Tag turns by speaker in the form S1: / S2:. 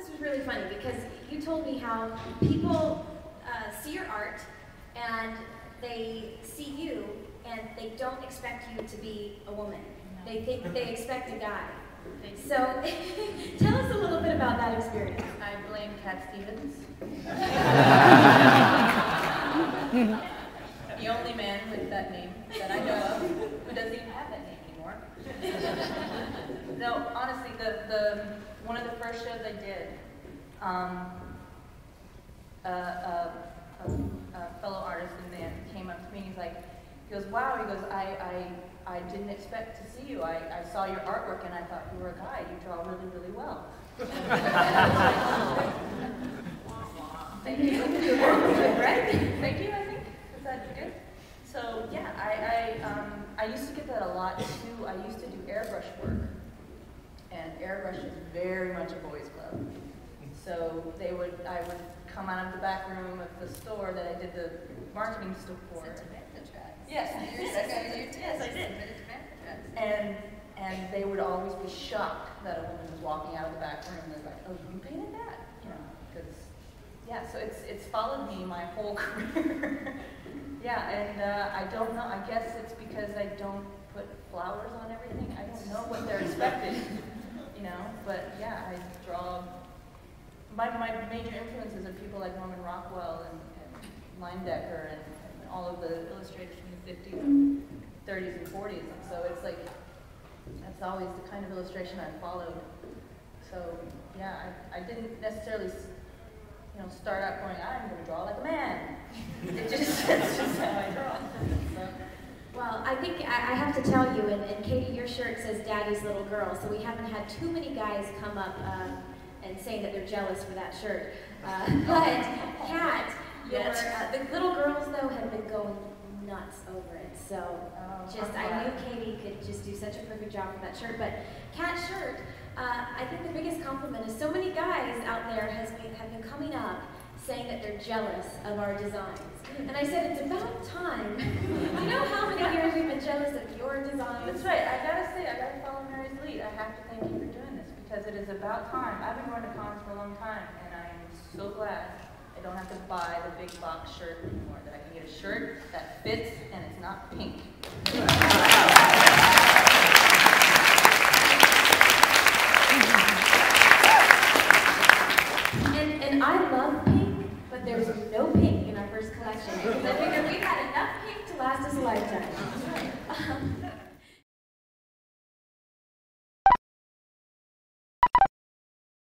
S1: this was really funny because you told me how people see your art and they see you and they don't expect you to be a woman. No. They expect a guy. So tell us a little bit about that experience.
S2: I blame Cat Staggs. The only man with that name that I know of who doesn't even have that name anymore. No, honestly, one of the first shows I did, a fellow artist in the band came up to me and he goes, wow, he goes, I didn't expect to see you. I saw your artwork and I thought you were a guy. You draw really, really well. Thank you. Right? Thank you, I think. Is that good? So yeah, I used to get that a lot too. I used to do airbrush work. And airbrush is very much a boys' club. So I would come out of the back room of the store that I did the marketing stuff for. Yes, yes, I did. And they would always be shocked that a woman was walking out of the back room. They're like, "Oh, you painted that?" You know, because yeah. So it's followed me my whole career. Yeah, and I don't know. I guess it's because I don't put flowers on everything. I don't know what they're expecting. You know, but yeah, I draw. My major influences are people like Norman Rockwell and Leyendecker and all of the illustrators from the 50s, and 30s, and 40s. And so it's like, that's always the kind of illustration I followed. So yeah, I didn't necessarily, start out going, I'm going to draw like a man. It's just how I draw. So.
S1: Well, I think I have to tell you, and Katie, your shirt says Daddy's Little Girl, so we haven't had too many guys come up and saying that they're jealous for that shirt. But Cat, the little girls though have been going nuts over it. So I knew Katie could just do such a perfect job for that shirt. But Cat's shirt, I think the biggest compliment is so many guys out there have been coming up saying that they're jealous of our designs. And I said, it's about time. You know how many years we've been jealous of your designs?
S2: That's right. I gotta follow Mary's lead. I have to thank you for doing this because it is about time. I've been going to cons for a long time, and I am so glad I don't have to buy the big box shirt anymore. That I can get a shirt that fits and it's not pink.
S1: And I love pink, but there's no pink in our first collection. Because I figured we had enough pink to last us a lifetime.